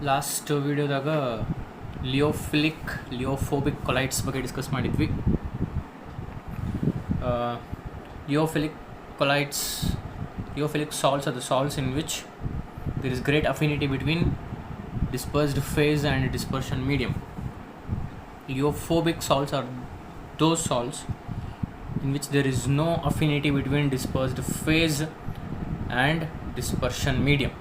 Last ವೀಡಿಯೋದಾಗ ಲಿಯೋಫೋಬಿಕ್ colloids ಬಗ್ಗೆ discuss ಮಾಡಿದ್ವಿ. ಲಿಯೋಫಿಲಿಕ್ colloids, Liophilic salts are the salts in which there is great affinity between dispersed phase and dispersion medium. Liophobic salts are those salts in which there is no affinity between dispersed phase and dispersion medium.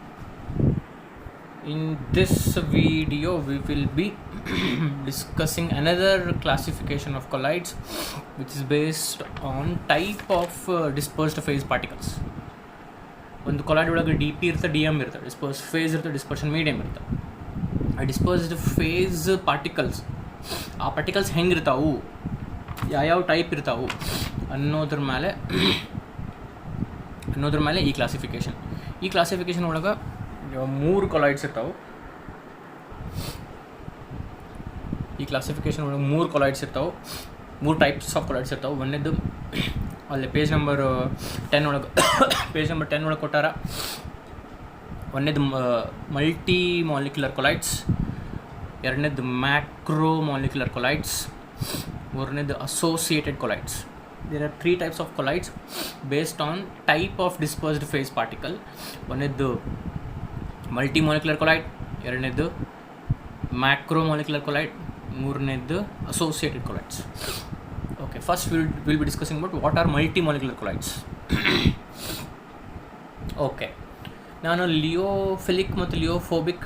In this video we will be discussing another classification of colloids which is based on type of dispersed phase particles. ಒಂದು colloid ಒಳಗೆ D P ಇರುತ್ತೆ, D M ಇರುತ್ತೆ, disperse face ಇರುತ್ತೆ, dispersion medium ಇರುತ್ತೆ. ಆ dispersed face particles, ಆ particles ಹೆಂಗಿರ್ತಾವು, ಯಾವ್ಯಾವ type ಇರ್ತಾವು ಅನ್ನೋದ್ರ ಮೇಲೆ ಈ ಕ್ಲಾಸಿಫಿಕೇಷನ್ ಒಳಗೆ 3 ಕೊಲಾಯ್ಡ್ಸ್ ಇರ್ತಾವೆ. ಈ ಕ್ಲಾಸಿಫಿಕೇಷನ್ ಒಳಗೆ 3 ಕೊಲಾಯ್ಡ್ಸ್ ಇರ್ತಾವೆ, 3 ಟೈಪ್ಸ್ ಆಫ್ ಕೊಲಾಯ್ಡ್ಸ್ ಇರ್ತಾವೆ. ಒಂದೇದು ಅಲ್ಲಿ ಪೇಜ್ ನಂಬರ್ 10 ಒಳಗೆ ಕೊಟ್ಟಾರ. ಒಂದೇದು ಮಲ್ಟಿ ಮಾಲಿಕ್ಯುಲರ್ ಕೊಲಾಯ್ಡ್ಸ್, ಎರಡನೇದು ಮ್ಯಾಕ್ರೋ ಮಾಲಿಕ್ಯುಲರ್ ಕೊಲಾಯ್ಡ್ಸ್, ಮೂರನೇದು associated colloids. There are 3 types of colloids based on type of dispersed phase particle. ಒಂದೇದು ಮಲ್ಟಿ ಮಾಲಿಕ್ಯುಲರ್ ಕೊಲಾಯ್ಡ್, ಎರಡನೇದು ಮ್ಯಾಕ್ರೋ ಮಾಲಿಕ್ಯುಲರ್ ಕೊಲಾಯ್ಡ್, ಮೂರನೇದು associated colloids. Okay, first we'll be discussing about what are multi-molecular colloids. Okay, ನಾನು ಲಿಯೋಫಿಲಿಕ್ ಮತ್ತು ಲಿಯೋಫೋಬಿಕ್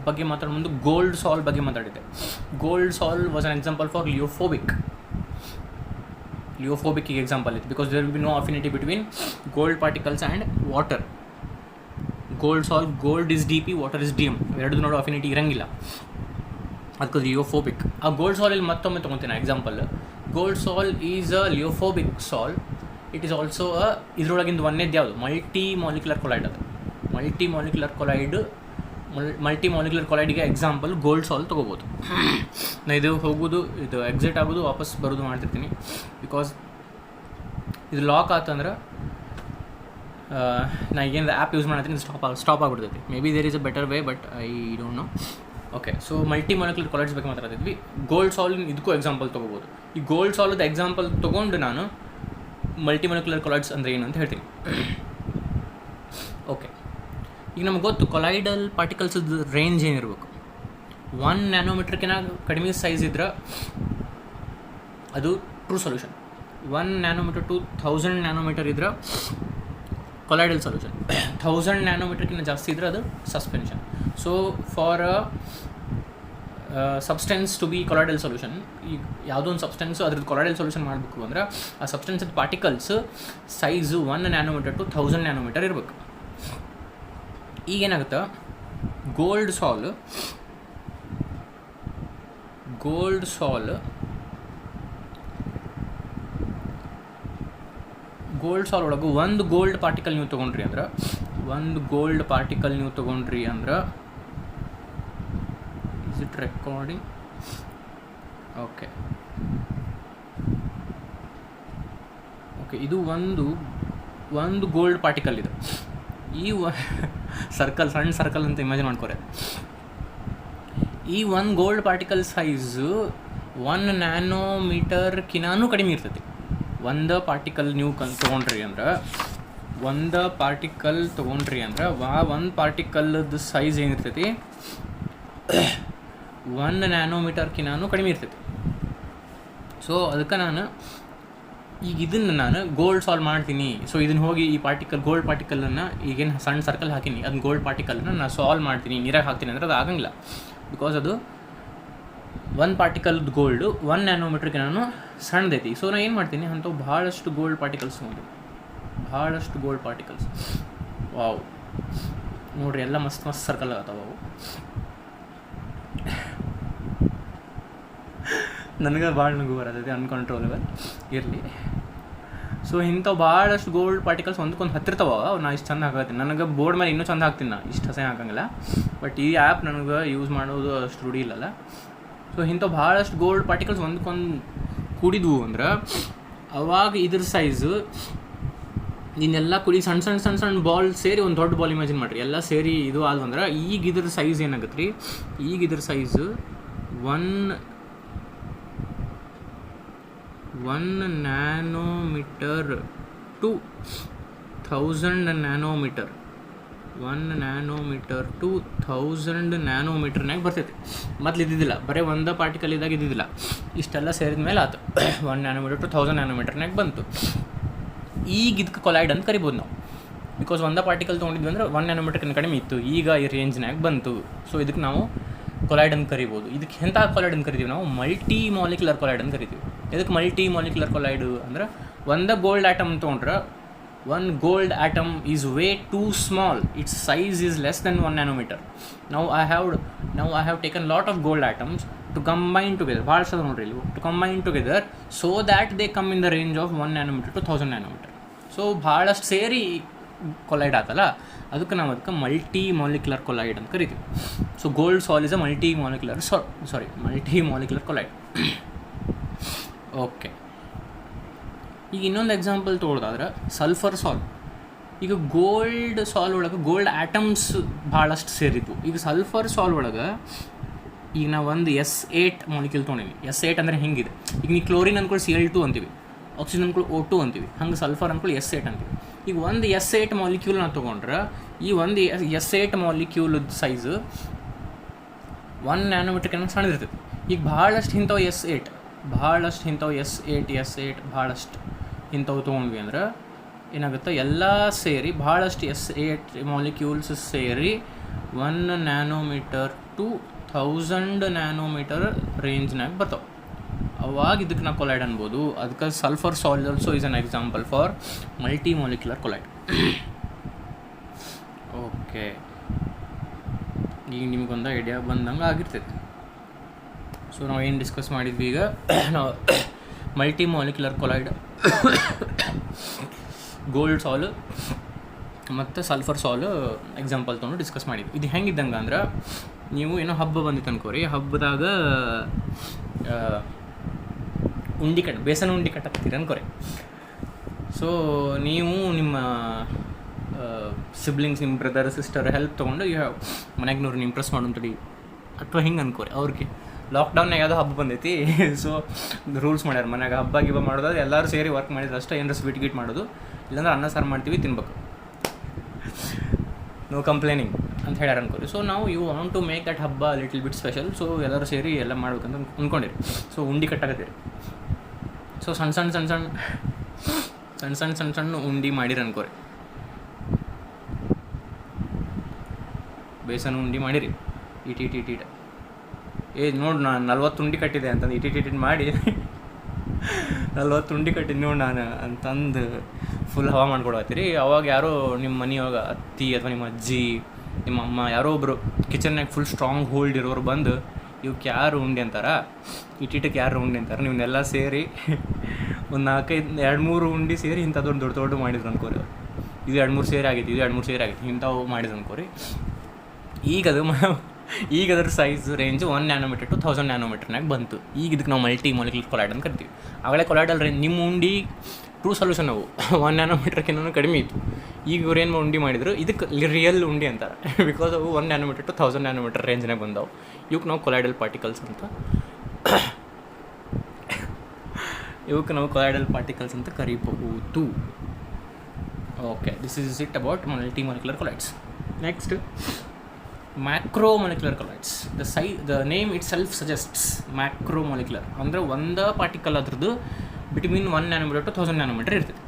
ಬಗ್ಗೆ ಮಾತಾಡೋ ಮುಂದೆ gold sol ಬಗ್ಗೆ ಮಾತಾಡಿದ್ದೆ. Gold sol was an example for lyophobic example ಇತ್ತು, because there will be no affinity between gold particles and water. Gold sol, gold is D P, water is D M, ಎರಡು ನೋಡೋ affinity ಇರೋಂಗಿಲ್ಲ, ಅದಕ್ಕೆ ಲಿಯೋಫೋಬಿಕ್. ಆ gold ಸಾಲಲ್ಲಿ ಮತ್ತೊಮ್ಮೆ ತೊಗೊತೀನಿ example. Gold ಸಾಲ್ is a ಲಿಯೋಫೋಬಿಕ್ ಸಾಲ್. ಇಟ್ ಈಸ್ ಆಲ್ಸೋ ಇದರೊಳಗಿಂದ ಒಂದೇದು ಯಾವುದು, ಮಲ್ಟಿ ಮಾಲಿಕ್ಯುಲರ್ ಕೊಲೈಡ್. ಅದು ಮಲ್ಟಿ ಮಾಲಿಕ್ಯುಲರ್ ಕೊಲೈಡ್ಗೆ ಎಕ್ಸಾಂಪಲ್ ಗೋಲ್ಡ್ ಸಾಲ್ ತೊಗೋಬೋದು. ನಾನು ಇದು ಎಕ್ಸಿಟ್ ಆಗೋದು ವಾಪಸ್ ಬರೋದು ಮಾಡ್ತಿರ್ತೀನಿ, ಬಿಕಾಸ್ ಇದು ಲಾಕ್ ಆತಂದ್ರೆ ನಾ ಏನು ಆ್ಯಪ್ ಯೂಸ್ ಮಾಡ್ತೀನಿ ಸ್ಟಾಪ್ ಆಗಿಬಿಡ್ತೈತಿ. Maybe there is a better way, but I don't know. Okay, so multi molecular colloids ಬಗ್ಗೆ ಮಾತಾಡ್ತಿದ್ವಿ. ಗೋಲ್ಡ್ ಸಾಲ್ ಇದಕ್ಕೂ ಎಕ್ಸಾಂಪಲ್ ತೊಗೋಬೋದು. ಈ ಗೋಲ್ಡ್ ಸಾಲದ ಎಕ್ಸಾಂಪಲ್ ತೊಗೊಂಡು ನಾನು ಮಲ್ಟಿ ಮಾಲಿಕ್ಯುಲರ್ ಕೊಲೈಡ್ಸ್ ಅಂದರೆ ಏನು ಅಂತ ಹೇಳ್ತೀನಿ. ಓಕೆ, ಈಗ ನಮ್ಗೆ ಗೊತ್ತು ಕೊಲೈಡಲ್ ಪಾರ್ಟಿಕಲ್ಸ್ದು ರೇಂಜ್ ಏನಿರಬೇಕು. 1 ನ್ಯಾನೋಮೀಟ್ರ್ಕಿಂತ ಕಡಿಮೆ ಸೈಜ್ ಇದ್ರೆ ಅದು true solution. 1 nanometre to 1000 nanometre ಇದ್ರೆ ಕೊಲೈಡಲ್ ಸೊಲ್ಯೂಷನ್. 1000 ನ್ಯಾನೋಮೀಟರ್ಕಿಂತ ಜಾಸ್ತಿ ಇದ್ರೆ ಅದು suspension. So for substance to be colloidal solution, ಈಗ ಯಾವುದೋ ಒಂದು ಸಬ್ಸ್ಟೆನ್ಸು ಅದ್ರದ್ದು ಕೊಲೈಡಲ್ ಸೊಲ್ಯೂಷನ್ ಮಾಡಬೇಕು ಅಂದ್ರೆ ಆ ಸಬ್ಸ್ಟೆನ್ಸದ particles size 1 nanometre to 1000 nanometre ಇರಬೇಕು. ಈಗೇನಾಗುತ್ತೆ, ಗೋಲ್ಡ್ ಸಾಲ್ ಒಳಗೆ ಒಂದು ಗೋಲ್ಡ್ ಪಾರ್ಟಿಕಲ್ ನೀವು ತೊಗೊಂಡ್ರಿ ಅಂದ್ರೆ ಇಸ್ ಇಟ್ ರೆಕಾರ್ಡಿಂಗ್? ಓಕೆ, ಇದು ಒಂದು ಗೋಲ್ಡ್ ಪಾರ್ಟಿಕಲ್ ಇದೆ. ಈ ಸಣ್ಣ ಸರ್ಕಲ್ ಅಂತ ಇಮ್ಯಾಜಿನ್ ಮಾಡ್ಕೊರೆ. ಈ 1 ಗೋಲ್ಡ್ ಪಾರ್ಟಿಕಲ್ ಸೈಜು 1 ನ್ಯಾನೋಮೀಟರ್ಕಿನ್ನೂ ಕಡಿಮೆ ಇರ್ತೈತಿ. ಒಂದು ಪಾರ್ಟಿಕಲ್ ನೀವು ತೊಗೊಂಡ್ರಿ ಅಂದ್ರೆ ಆ ಒಂದು ಪಾರ್ಟಿಕಲ್ದು ಸೈಜ್ ಏನಿರ್ತೈತಿ 1 ನ್ಯಾನೋಮೀಟರ್ಕಿನ್ನೂ ಕಡಿಮೆ ಇರ್ತೈತಿ. ಸೊ ಅದಕ್ಕೆ ನಾನು ಗೋಲ್ಡ್ ಸಾಲ್ವ್ ಮಾಡ್ತೀನಿ. ಸೊ ಇದನ್ನು ಹೋಗಿ ಈ ಗೋಲ್ಡ್ ಪಾರ್ಟಿಕಲನ್ನು ಈಗೇನು ಸಣ್ಣ ಸರ್ಕಲ್ ಹಾಕೀನಿ, ಅದನ್ನ ಗೋಲ್ಡ್ ಪಾರ್ಟಿಕಲನ್ನು ನಾನು ಸಾಲ್ವ್ ಮಾಡ್ತೀನಿ, ನೀರಾಗಿ ಹಾಕ್ತೀನಿ ಅಂದ್ರೆ ಅದು ಆಗಂಗಿಲ್ಲ. ಬಿಕಾಸ್ ಅದು 1 ಪಾರ್ಟಿಕಲ್ದು ಗೋಲ್ಡು 1 ನ್ಯಾನೋಮೀಟರ್ಕಿನ್ನೂ ಸಣ್ಣದೈತಿ. ಸೊ ನಾನು ಏನು ಮಾಡ್ತೀನಿ, ಅಂಥವು ಭಾಳಷ್ಟು ಗೋಲ್ಡ್ ಪಾರ್ಟಿಕಲ್ಸ್ ವಾವ್ ನೋಡ್ರಿ, ಎಲ್ಲ ಮಸ್ತ್ ಸರ್ಕಲ್ ಆಗತ್ತವ ಅವು. ನನಗೆ ಭಾಳ ನಗು ಬರತೈತಿ, ಅನ್ಕಂಟ್ರೋಲೇಬಲ್ ಇರಲಿ. ಸೊ ಇಂಥವು ಭಾಳಷ್ಟು ಗೋಲ್ಡ್ ಪಾರ್ಟಿಕಲ್ಸ್ ಒಂದಕ್ಕೊಂದು ಹತ್ತಿರ್ತಾವ. ನಾ ಇಷ್ಟು ಚಂದ ಹಾಕತ್ತೀನಿ, ನನಗೆ ಬೋರ್ಡ್ ಮೇಲೆ ಇನ್ನೂ ಚಂದ ಹಾಕ್ತೀನಿ, ನಾ ಇಷ್ಟು ಹಸೆ ಹಾಕಂಗಿಲ್ಲ. ಬಟ್ ಈ ಆ್ಯಪ್ ನನಗೆ ಯೂಸ್ ಮಾಡೋದು ಅಷ್ಟು ರೂಢಿ ಇಲ್ಲಲ್ಲ. ಸೊ ಇಂಥವು ಭಾಳಷ್ಟು ಗೋಲ್ಡ್ ಪಾರ್ಟಿಕಲ್ಸ್ ಒಂದಕ್ಕೊಂದು ಕೂಡಿದ್ವು ಅಂದ್ರೆ ಅವಾಗ ಇದ್ರ ಸೈಜು ಇನ್ನೆಲ್ಲ ಕುಡಿ ಸಣ್ಣ ಸಣ್ಣ ಸಣ್ಣ ಸಣ್ಣ ಬಾಲ್ ಸೇರಿ ಒಂದು ದೊಡ್ಡ ಬಾಲ್ ಇಮ್ಯಾಜಿನ್ ಮಾಡಿರಿ, ಎಲ್ಲ ಸೇರಿ ಇದು ಆದ್ವಂದ್ರೆ ಈಗ ಇದ್ರ ಸೈಜ್ ಏನಾಗತ್ತೆ ರೀ, ಈಗ ಇದ್ರ size 1 nanometre to 1000 nanometre, 1 nanometre to 1000 ನ್ಯಾನೋಮೀಟರ್ನಾಗ ಬರ್ತೈತಿ. ಮೊದ್ಲು ಇದ್ದಿದ್ದಿಲ್ಲ, ಬರೀ ಒಂದು ಪಾರ್ಟಿಕಲ್ ಇದ್ದಾಗ ಇದ್ದಿದ್ದಿಲ್ಲ, ಇಷ್ಟೆಲ್ಲ ಸೇರಿದ ಮೇಲೆ ಆಯ್ತು 1 ನ್ಯಾನೋಮೀಟರ್ ಟು 1000 ನ್ಯಾನೋಮೀಟರ್ನಾಗ ಬಂತು. ಈಗ ಇದಕ್ಕೆ ಕೊಲೈಡ್ ಅಂತ ಕರಿಬೋದು ನಾವು, ಬಿಕಾಸ್ ಒಂದು ಪಾರ್ಟಿಕಲ್ ತೊಗೊಂಡಿದ್ವಿ ಅಂದರೆ 1 ನ್ಯಾನೋಮೀಟರ್ಕಿಂತ ಕಡಿಮೆ ಇತ್ತು, ಈಗ ಈ ರೇಂಜ್ನಾಗ ಬಂತು. ಸೊ ಇದಕ್ಕೆ ನಾವು ಕೊಲೈಡ್ ಅಂತ ಕರಿಬೋದು. ಇದಕ್ಕೆ ಎಂಥ ಕೊಲೈಡ್ ಅಂತ ಕರಿತೀವಿ ನಾವು, ಮಲ್ಟಿ ಮಾಲಿಕ್ಯುಲರ್ ಕೊಲೈಡ್ ಅಂತ ಕರಿತೀವಿ. ಇದಕ್ಕೆ ಮಲ್ಟಿ ಮಾಲಿಕ್ಯುಲರ್ ಕೊಲೈಡು ಅಂದ್ರೆ ಒಂದು ಗೋಲ್ಡ್ ಆಟಮ್ ತೊಗೊಂಡ್ರೆ, one gold atom is way too small, its size is less than 1 nanometer. Now I have taken lot of gold atoms to combine together, ಭಾಳ ಸಲ ನೋಡ್ರಿ ಇಲ್ಲಿ, to combine together so that they come in the range of 1 nanometer to 1000 nanometer. So ಭಾಳಷ್ಟು ಸೇರಿ collide ಆತಲ್ಲ, ಅದಕ್ಕೆ ನಾವು ಅದಕ್ಕೆ ಮಲ್ಟಿ ಮಾಲಿಕ್ಯುಲರ್ ಕೊಲೈಡ್ ಅಂತ ಕರಿತೀವಿ. ಸೊ ಗೋಲ್ಡ್ ಸಾಲ್ is a multi molecular collide. Okay, ಈಗ ಇನ್ನೊಂದು ಎಕ್ಸಾಂಪಲ್ ತೊಗೊಳೋದಾದ್ರೆ ಸಲ್ಫರ್ ಸಾಲ್. ಈಗ ಗೋಲ್ಡ್ ಸಾಲ್ ಒಳಗೆ ಗೋಲ್ಡ್ ಆಟಮ್ಸ್ ಭಾಳಷ್ಟು ಸೇರಿದ್ವು. ಈಗ ಸಲ್ಫರ್ ಸಾಲ್ ಒಳಗೆ ಈಗ ನಾವು ಒಂದು S8 ಮಾಲಿಕ್ಯೂಲ್ ತೊಗೊಂಡಿವಿ. S8 ಅಂದರೆ ಹೆಂಗಿದೆ, ಈಗ ನೀವು ಕ್ಲೋರಿನ್ ಅಂದ್ಕೊಳ್ಳಿ Cl2 ಅಂತೀವಿ, ಆಕ್ಸಿಜನ್ ಅಂದ್ಕೊಳ್ಳಿ O2 ಅಂತೀವಿ, ಹಂಗೆ ಸಲ್ಫರ್ ಅಂದ್ಕೊಳ್ಳಿ S8 ಅಂತೀವಿ. ಈಗ ಒಂದು S8 ಮಾಲಿಕ್ಯೂಲ್ ನಾವು ತೊಗೊಂಡ್ರೆ, ಈ ಒಂದು S8 ಮಾಲಿಕ್ಯೂಲ್ ಸೈಜ್ 1 ನ್ಯಾನೋಮೀಟರ್ಕಿಂತ ಸಣ್ಣದಿರ್ತದೆ. ಈಗ ಭಾಳಷ್ಟು ಇಂಥವು S8 ಭಾಳಷ್ಟು ಇಂಥವು ತೊಗೊಂಡ್ವಿ ಅಂದ್ರೆ ಏನಾಗುತ್ತೆ, ಎಲ್ಲ ಸೇರಿ ಭಾಳಷ್ಟು S8 ಮಾಲಿಕ್ಯೂಲ್ಸ್ ಸೇರಿ 1 ನ್ಯಾನೋಮೀಟರ್ ಟು 1000 ನ್ಯಾನೋಮೀಟರ್ ರೇಂಜ್ನಾಗ ಬರ್ತಾವೆ. ಅವಾಗ ಇದಕ್ಕೆ ನಾವು ಕೊಲೈಡ್ ಅನ್ಬೋದು. ಅದಕ್ಕೆ ಸಲ್ಫರ್ ಸಾಲ್ also is an example for multi molecular collide. Okay, ಈಗ ನಿಮಗೊಂದು ಐಡಿಯಾ ಬಂದಂಗೆ ಆಗಿರ್ತೈತೆ. ಸೊ ನಾವು ಏನು ಡಿಸ್ಕಸ್ ಮಾಡಿದ್ವಿ ಈಗ, ನಾವು ಮಲ್ಟಿ ಮಾಲಿಕ್ಯುಲರ್ ಕೊಲೈಡ್, ಗೋಲ್ಡ್ ಸಾಲು ಮತ್ತು ಸಲ್ಫರ್ ಸಾಲು ಎಕ್ಸಾಂಪಲ್ ತೊಗೊಂಡು ಡಿಸ್ಕಸ್ ಮಾಡಿದ್ವಿ. ಇದು ಹೆಂಗಿದ್ದಂಗೆ ಅಂದ್ರೆ, ನೀವು ಏನೋ ಹಬ್ಬ ಬಂದಿತ್ತು ಅನ್ಕೋರಿ, ಹಬ್ಬದಾಗ ಬೇಸನ ಉಂಡಿ ಕಟ್ಟಾಕ್ತೀರಿ ಅನ್ಕೋರಿ. ಸೊ ನೀವು ನಿಮ್ಮ ಸಿಬ್ಲಿಂಗ್ಸ್, ನಿಮ್ಮ ಬ್ರದರ್ ಸಿಸ್ಟರ್ ಹೆಲ್ಪ್ ತೊಗೊಂಡು ಮನೆಗ್ನವ್ರನ್ನ ಇಂಪ್ರೆಸ್ ಮಾಡೋಂಥಡಿ ಅಥವಾ ಹಿಂಗೆ ಅನ್ಕೋರಿ. ಅವ್ರಿಗೆ ಲಾಕ್ಡೌನ್ನಾಗ ಯಾವುದೋ ಹಬ್ಬ ಬಂದೈತಿ, ಸೊ ರೂಲ್ಸ್ ಮಾಡ್ಯಾರ, ಮನ್ಯಾಗ ಹಬ್ಬ ಗಿಬ್ಬ ಮಾಡೋದಾದ್ರೆ ಎಲ್ಲರೂ ಸೇರಿ ವರ್ಕ್ ಮಾಡಿದ್ರೆ ಅಷ್ಟೇ, ಏನಾರು ಸ್ವೀಟ್ ಗೀಟ್ ಮಾಡೋದು, ಇಲ್ಲಾಂದ್ರೆ ಅನ್ನ ಸಾರು ಮಾಡ್ತೀವಿ ತಿನ್ಬೇಕು, ನೋ ಕಂಪ್ಲೇನಿಂಗ್ ಅಂತ ಹೇಳ್ಯಾರ ಅನ್ಕೋರಿ. ಸೊ ನಾವು you want to make that ಹಬ್ಬ ಲಿಟಲ್ ಬಿಟ್ ಸ್ಪೆಷಲ್. ಸೊ ಎಲ್ಲರೂ ಸೇರಿ ಎಲ್ಲ ಮಾಡ್ಬೇಕಂತ ಅಂದ್ಕೊಂಡಿರಿ. ಸೊ ಉಂಡಿ ಕಟ್ಟಾಕತ್ತೀರಿ. ಸೊ ಸಣ್ಣ ಉಂಡಿ ಮಾಡಿರಿ ಅನ್ಕೋರಿ, ಬೇಸನ್ ಉಂಡಿ ಮಾಡಿರಿ, ಇಟ್ ನೋಡಿ ನಾನು 40 ಉಂಡಿ ಕಟ್ಟಿದೆ ಅಂತಂದು ಇಟಿಟ್ ಮಾಡಿ 40 ಉಂಡಿ ಕಟ್ಟಿದ್ದು ನೋಡಿ ನಾನು ಅಂತಂದು ಫುಲ್ ಹವಾ ಮಾಡ್ಕೊಡತ್ತೀರಿ. ಅವಾಗ ಯಾರೋ ನಿಮ್ಮ ಮನೆಯೊಳಗೆ ಅತ್ತಿ ಅಥವಾ ನಿಮ್ಮ ಅಜ್ಜಿ, ನಿಮ್ಮ ಅಮ್ಮ, ಯಾರೋ ಒಬ್ಬರು ಕಿಚನ್ನಾಗ ಫುಲ್ ಸ್ಟ್ರಾಂಗ್ ಹೋಲ್ಡ್ ಇರೋರು ಬಂದು ಇವಕ್ಕೆ ಯಾರು ಉಂಡಿ ಅಂತಾರ, ಇಟ್ಟಿಟ್ಟಕ್ಕೆ ಯಾರು ಉಂಡಿ ಅಂತಾರೆ, ನೀವನ್ನೆಲ್ಲ ಸೇರಿ ಒಂದು 2-3 ಉಂಡಿ ಸೇರಿ ಇಂಥದ್ದೊಂದು ದೊಡ್ಡ ಮಾಡಿದ್ರು ಅನ್ಕೋರಿ. ಇದು 2-3 ಸೇರಿ ಆಗೈತಿ, ಇಂಥವು ಮಾಡಿದ್ರು ಅನ್ಕೋರಿ. ಈಗ ಅದ್ರ ಸೈಜ್ ರೇಂಜ್ 1 ನ್ಯಾನೋಮೀಟರ್ ಟು 1000 ನ್ಯಾನೋಮೀಟರ್ನಾಗ ಬಂತು. ಈಗ ಇದಕ್ಕೆ ನಾವು ಮಲ್ಟಿ ಮಾಲಿಕ್ಯುಲರ್ ಕೊಲೈಡ್ ಅಂತ ಕರಿತೀವಿ. ಆಗಲೇ ಕೊಲೈಡಲ್ ರೇಂಜ್ ನಿಮ್ಮ ಉಂಡಿ ಟ್ರೂ ಸೊಲ್ಯೂಷನ್ ಅವು 1 ನ್ಯಾನೋಮೀಟರ್ಕಿನ್ನೂ ಕಡಿಮೆ ಇತ್ತು. ಈಗ ಇವ್ರು ಏನು ಉಂಡಿ ಮಾಡಿದ್ರು, ಇದಕ್ಕೆ ರಿಯಲ್ ಉಂಡಿ ಅಂತಾರೆ, ಬಿಕಾಸ್ ಅವು 1 ನ್ಯಾನೋಮೀಟರ್ ಟು 1000 ನ್ಯಾನೋಮೀಟರ್ ರೇಂಜ್ನಾಗ ಬಂದವು. ಇವಕ್ಕೆ ನಾವು ಕೊಲೈಡಲ್ ಪಾರ್ಟಿಕಲ್ಸ್ ಅಂತ ಕರಿಬಹುದು. Okay, this is it about multi molecular colloids. Next, macromolecular colloids. The name itself suggests macromolecular ಅಂದರೆ ಒಂದು ಪಾರ್ಟಿಕಲ್ ಅದ್ರದ್ದು ಬಿಟ್ವೀನ್ 1 ನ್ಯಾನೋಮೀಟರ್ ಟು 1000 ನ್ಯಾನೋಮೀಟರ್ ಇರ್ತದೆ.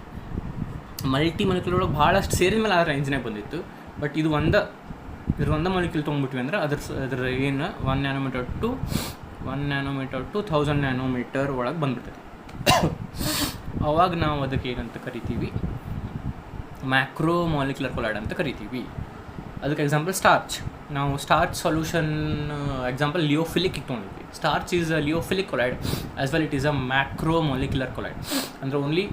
ಮಲ್ಟಿ ಮಾಲಿಕ್ಯುಲರ್ ಒಳಗೆ ಭಾಳಷ್ಟು ಸೇರಿದ ಮೇಲೆ ಆ ರೇಂಜ್ನಾಗ ಬಂದಿತ್ತು. ಬಟ್ ಇದು ಒಂದು ಮಾಲಿಕ್ಯೂಲ್ ತೊಗೊಂಡ್ಬಿಟ್ವಿ ಅಂದ್ರೆ ಅದ್ರ ಏನು 1 ನ್ಯಾನೋಮೀಟರ್ ಟು 1000 ನ್ಯಾನೋಮೀಟರ್ ಒಳಗೆ ಬಂದ್ಬಿಡ್ತದೆ. ಅವಾಗ ನಾವು ಅದಕ್ಕೆ ಏನಂತ ಕರಿತೀವಿ, ಮ್ಯಾಕ್ರೋಮಾಲಿಕ್ಯುಲರ್ ಕೊಲೈಡ್ ಅಂತ ಕರಿತೀವಿ. ಅದಕ್ಕೆ ಎಕ್ಸಾಂಪಲ್ ಸ್ಟಾರ್ಚ್. ನಾವು ಸ್ಟಾರ್ಚ್ ಸೊಲ್ಯೂಷನ್ ಎಕ್ಸಾಂಪಲ್ ಲಿಯೋಫಿಲಿಕ್ ತೊಗೊಂಡಿದ್ವಿ. Starch is a lyophilic colloid as well it is a macromolecular colloid. ಅಂದರೆ only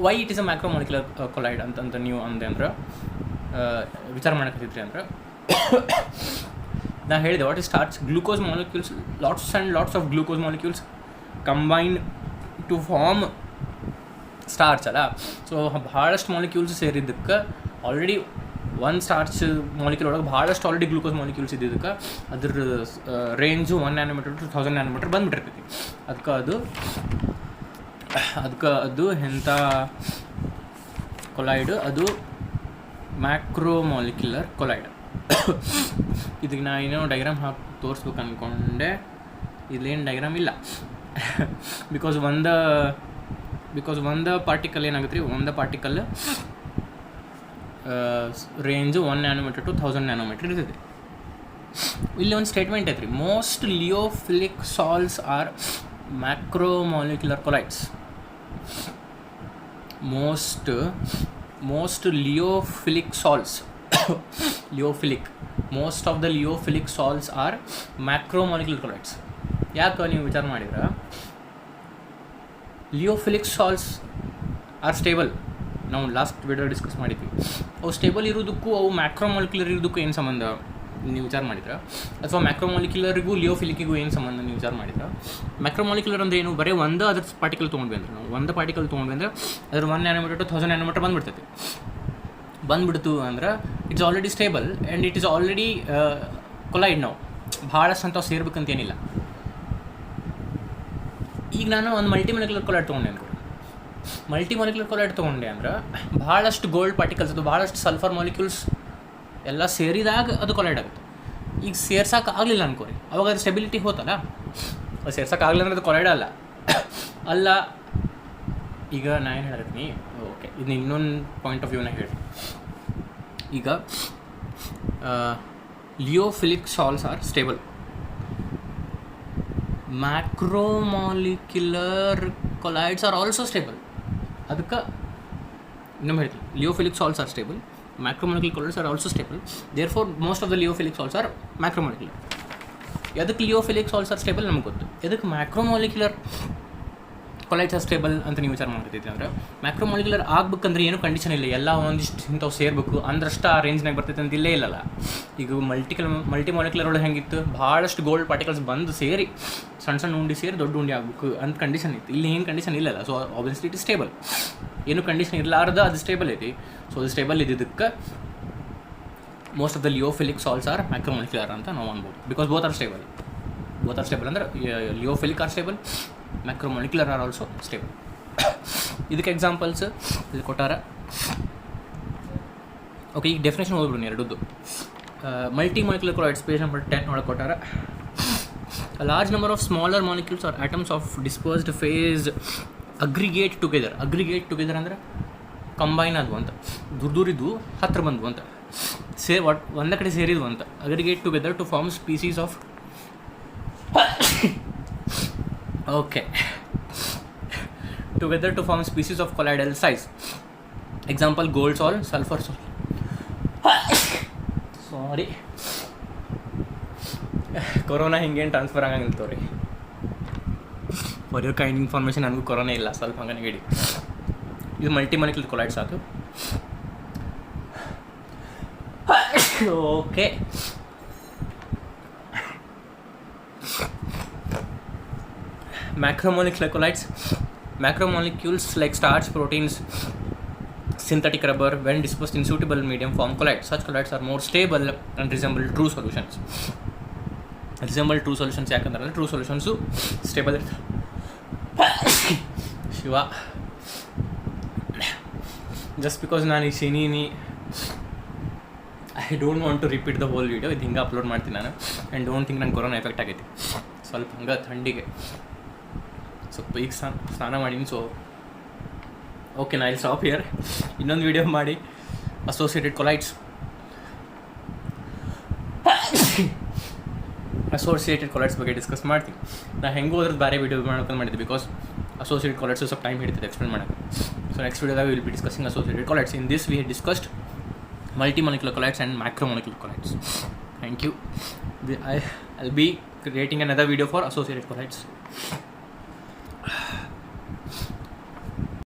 why it is a macromolecular colloid ಅಂತ ನೀವು ಅಂದೆ ಅಂದ್ರೆ ವಿಚಾರ ಮಾಡಕತ್ತಿದ್ರಿ ಅಂದ್ರೆ ನಾನು ಹೇಳಿದೆ, what is starch? Glucose molecules, lots of glucose molecules combine to form starch ಅಲ್ಲ. ಸೊ ಭಾಳಷ್ಟು ಮಾಲಿಕ್ಯೂಲ್ಸ್ ಸೇರಿದ್ದಕ್ಕೆ ಆಲ್ರೆಡಿ ಒಂದು ಸ್ಟಾರ್ಚ್ ಮಾಲಿಕ್ಯೂಲ್ ಒಳಗೆ ಭಾಳಷ್ಟು ಆಲ್ರೆಡಿ ಗ್ಲೂಕೋಸ್ ಮಾಲಿಕ್ಯೂಲ್ಸ್ ಇದ್ದಿದ್ದಕ್ಕೆ ಅದ್ರ ರೇಂಜು 1 nanometer to 1000 nanometer ಬಂದುಬಿಟ್ಟಿರ್ತೈತಿ. ಅದಕ್ಕೆ ಅದು ಎಂಥ ಕೊಲೈಡ್, ಅದು ಮ್ಯಾಕ್ರೋಮಾಲಿಕ್ಯುಲರ್ ಕೊಲೈಡ್. ಇದಕ್ಕೆ ನಾ ಏನೋ ಡೈಗ್ರಾಮ್ ಹಾಕಿ ತೋರಿಸ್ಬೇಕು ಅಂದ್ಕೊಂಡೆ, ಇಲ್ಲೇನು ಡೈಗ್ರಾಮ್ ಇಲ್ಲ. ಬಿಕಾಸ್ ಒಂದು ಪಾರ್ಟಿಕಲ್ ಏನಾಗುತ್ತೆ ರೀ, ಒಂದು particle range 1 nanometer to 1000 nanometer ಇರ್ತೈತಿ. ಇಲ್ಲಿ ಒಂದು ಸ್ಟೇಟ್ಮೆಂಟ್ ಐತ್ರಿ, most lyophilic salts are macromolecular colloids. most liofilic salts most of the liofilic salts are macromolecular colloids. ಯಾಕೆ ನೀವು ವಿಚಾರ ಮಾಡಿದ್ರೆ ಲಿಯೋಫಿಲಿಕ್ ಸಾಲ್ಟ್ಸ್ ಆರ್ ಸ್ಟೇಬಲ್. ನಾವು ಲಾಸ್ಟ್ ವಿಡಿಯೋ ಡಿಸ್ಕಸ್ ಮಾಡಿದ್ವಿ. ಅವು ಸ್ಟೇಬಲ್ ಇರೋದಕ್ಕೂ ಅವು ಮ್ಯಾಕ್ರೋಮಾಲಿಕ್ಯುಲರ್ ಇರೋದಕ್ಕೂ ಏನು ಸಂಬಂಧ ನೀವು ವಿಚಾರ ಮಾಡಿದ್ರೆ, ಅಥವಾ ಮ್ಯಾಕ್ರೋಮಾಲಿಕ್ಯುಲರಿಗೂ ಲಿಯೋಫಿಲಿಕ್ಕಿಗೂ ಏನು ಸಂಬಂಧ ನೀವು ವಿಚಾರ ಮಾಡಿದ್ರೆ, ಮ್ಯಾಕ್ರೋಮಾಲಿಕ್ಯುಲರ್ ಅಂದರೆ ಏನು, ಬರೀ ಒಂದು ಅದ್ರ ಪಾರ್ಟಿಕಲ್ ತೊಗೊಂಡ್ವಿ ಅಂದ್ರೆ, ನಾವು ಒಂದು ಪಾರ್ಟಿಕಲ್ ತೊಗೊಂಡ್ವಿ ಅಂದರೆ ಅದ್ರ 1 nanometer to 1000 nanometer ಬಂದುಬಿಡ್ತು ಅಂದ್ರೆ it's already stable and it is already collide. ನಾವು ಭಾಳಷ್ಟು ಅಂಥವು ಸೇರ್ಬೇಕಂತೇನಿಲ್ಲ. ಈಗ ನಾನು ಒಂದು ಮಲ್ಟಿಮಾಲಿಕ್ಯುಲರ್ ಕೊಲೈಡ್ ತೊಗೊಂಡೆ ಅಂದ್ರೆ, ಮಲ್ಟಿಮಾಲಿಕ್ಯುಲರ್ ಕೊಲೈಡ್ ತೊಗೊಂಡೆ ಅಂದ್ರೆ ಭಾಳಷ್ಟು ಗೋಲ್ಡ್ ಪಾರ್ಟಿಕಲ್ಸ್ ಅದು ಭಾಳಷ್ಟು ಸಲ್ಫರ್ ಮಾಲಿಕ್ಯೂಲ್ಸ್ ಎಲ್ಲ ಸೇರಿದಾಗ ಅದು ಕೊಲೈಡ್ ಆಗುತ್ತೆ. ಈಗ ಸೇರ್ಸೋಕೆ ಆಗಲಿಲ್ಲ ಅನ್ಕೋರಿ, ಅವಾಗ ಅದು ಸ್ಟೆಬಿಲಿಟಿ ಹೋತಲ್ಲ. ಅದು ಸೇರ್ಸೋಕೆ ಆಗಲಿಲ್ಲ ಅಂದ್ರೆ ಅದು ಕೊಲೈಡ್ ಅಲ್ಲ. ಈಗ ನಾನು ಏನು ಹೇಳ್ತೀನಿ, ಓಕೆ, ಇದನ್ನ ಇನ್ನೊಂದು ಪಾಯಿಂಟ್ ಆಫ್ ವ್ಯೂನ ಹೇಳಿ. ಈಗ lyophilic salts are stable, macromolecular colloids are also stable. ಅದಕ್ಕೆ ಇನ್ನೊಮ್ಮೆ ಹೇಳ್ತೀನಿ, lyophilic salts are stable, macromolecular colloids are also stable. Therefore most of the liofilic salts are macromolecular. ಎದಕ್ಕೆ ಲಿಯೋಫಿಲಿಕ್ ಸಾಲ್ಟ್ಸ್ ಆರ್ ಸ್ಟೇಬಲ್ ನಮ್ಗೆ ಗೊತ್ತು. ಎದಕ್ಕೆ ಮ್ಯಾಕ್ರೋಮಾಲಿಕ್ಯುಲರ್ ಕೊಲೈಡ್ಸ್ ಆರ್ ಸ್ಟೇಬಲ್ ಅಂತ ನೀವು ವಿಚಾರ ಮಾಡ್ತಿದ್ದೆ ಅಂದರೆ, ಮ್ಯಾಕ್ರೋಮಾಲಿಕ್ಯುಲರ್ ಆಗ್ಬೇಕಂದ್ರೆ ಏನು ಕಂಡೀಷನ್ ಇಲ್ಲ, ಎಲ್ಲ ಒಂದಿಷ್ಟು ಇಂಥವು ಸೇರಬೇಕು ಅಂದ್ರಷ್ಟು ಆ ರೇಂಜ್ನಾಗ ಬರ್ತೈತೆ ಅಂತ ಇಲ್ಲೇ ಇಲ್ಲಲ್ಲ. ಈಗ ಮಲ್ಟಿಮಾಲಿಕ್ಯುಲರ್ ಒಳಗೆ ಹೆಂಗಿತ್ತು, ಭಾಳಷ್ಟು ಗೋಲ್ಡ್ ಪಾರ್ಟಿಕಲ್ಸ್ ಬಂದು ಸೇರಿ ಸಣ್ಣ ಉಂಡಿ ಸೇರಿ ದೊಡ್ಡ ಉಂಡಿ ಆಗಬೇಕು ಅಂತ ಕಂಡೀಷನ್ ಇತ್ತು. ಇಲ್ಲಿ ಏನು ಕಂಡೀಷನ್ ಇಲ್ಲಲ್ಲ. So obviously it is stable. ಏನು ಕಂಡೀಷನ್ ಇರಲಾರ್ದ ಅದು ಸ್ಟೇಬಲ್ ಐತಿ. ಸೊ ಅದು ಸ್ಟೇಬಲ್ ಇದ್ದಿದ್ದಕ್ಕೆ most of the lyophilic salts are macromolecular ಅಂತ ನಾವು ಅನ್ಬೋದು. ಬಿಕಾಸ್ ಬೋತ್ ಆರ್ ಸ್ಟೇಬಲ್ ಅಂದರೆ lyophilic are stable, macromolecular are also stable. ಇದಕ್ಕೆ ಎಕ್ಸಾಂಪಲ್ಸ್ ಇಲ್ಲಿ ಕೊಟ್ಟಾರ. ಓಕೆ, ಈಗ ಡೆಫಿನೇಷನ್ ಓದ್ಬಿಡು ಎರಡದ್ದು. ಮಲ್ಟಿಮಾಲಿಕ್ಯುಲರ್ ಕೊಲೈಡ್ಸ್ ಪೇಜ್ ನಂಬರ್ 10 ಒಳಗೆ ಕೊಟ್ಟಾರ. A large number of smaller molecules or atoms of dispersed phase aggregate together ಅಂದರೆ ಕಂಬೈನ್ ಆದವು ಅಂತ, ದೂರಿದ್ದು ಹತ್ತಿರ ಬಂದವು ಅಂತ, ಒಂದೇ ಕಡೆ ಸೇರಿದ್ವು ಅಂತ. Aggregate together to form species of colloidal size. Example gold sol, sulphur sol. Sorry, corona ಹಿಂಗೇನು ಟ್ರಾನ್ಸ್ಫರ್ ಆಗಂಗಿಲ್ತವ್ರಿ. ಫಾರ್ ಯುವರ್ ಕೈಂಡ್ ಇನ್ಫಾರ್ಮೇಷನ್, ನನಗೂ ಕೊರೋನಾ ಇಲ್ಲ, ಸ್ವಲ್ಪ ಹಂಗೆ ನೆಗಡಿ. ಇದು ಮಲ್ಟಿಮಾಲಿಕ್ಯುಲರ್ ಕೊಲೈಡ್ಸ್ ಆಯಿತು. Okay, macromolecular colloids. Macromolecules like starch, proteins, synthetic rubber, when dispersed in suitable medium, form colloids. Such colloids are more stable and resemble true solutions. ಯಾಕಂದ್ರೆ true solutions stable ಇರ್ತದೆ. Shiva, just because ನಾನು ಈ ಶನಿನಿ I don't want to repeat the whole video. ಇದು ಹಿಂಗೆ upload ಮಾಡ್ತೀನಿ ನಾನು. And don't think ನಂಗೆ ಕೊರೋನಾ ಎಫೆಕ್ಟ್ ಆಗೈತಿ. ಸ್ವಲ್ಪ ಹಂಗೆ ಥಂಡಿಗೆ ಸ್ವಲ್ಪ ಈಗ ಸ್ನಾನ ಮಾಡೀನಿ. ಸೊ ಓಕೆ, ನಾ ಇಲ್ಲಿ ಸ್ಟಾಪ್ ಹಿಯರ್. ಇನ್ನೊಂದು ವೀಡಿಯೋ ಮಾಡಿ ಅಸೋಸಿಯೇಟೆಡ್ ಕೊಲೈಡ್ಸ್ ಬಗ್ಗೆ ಡಿಸ್ಕಸ್ ಮಾಡ್ತೀನಿ. ನಾ ಹೆಂಗೂ ಅದ್ರದ್ದು ಬೇರೆ ವೀಡಿಯೋ ಮಾಡ್ಕೊಂಡು ಮಾಡಿದ್ದೆ, ಬಿಕಾಸ್ ಅಸೋಸಿಯೇಟೆಡ್ ಕೊಲೈಡ್ಸು ಸ್ವಲ್ಪ ಟೈಮ್ ಹಿಡಿತದೆ ಎಕ್ಸ್ಪ್ಲೇನ್ ಮಾಡೋಕ್ಕೆ. ಸೊ ನೆಕ್ಸ್ಟ್ ವೀಡಿಯೋದಾಗ will be discussing associated colloids. In this we have discussed multimolecular colloids and macromolecular colloids. Thank you. I'll be creating another video for associated colloids.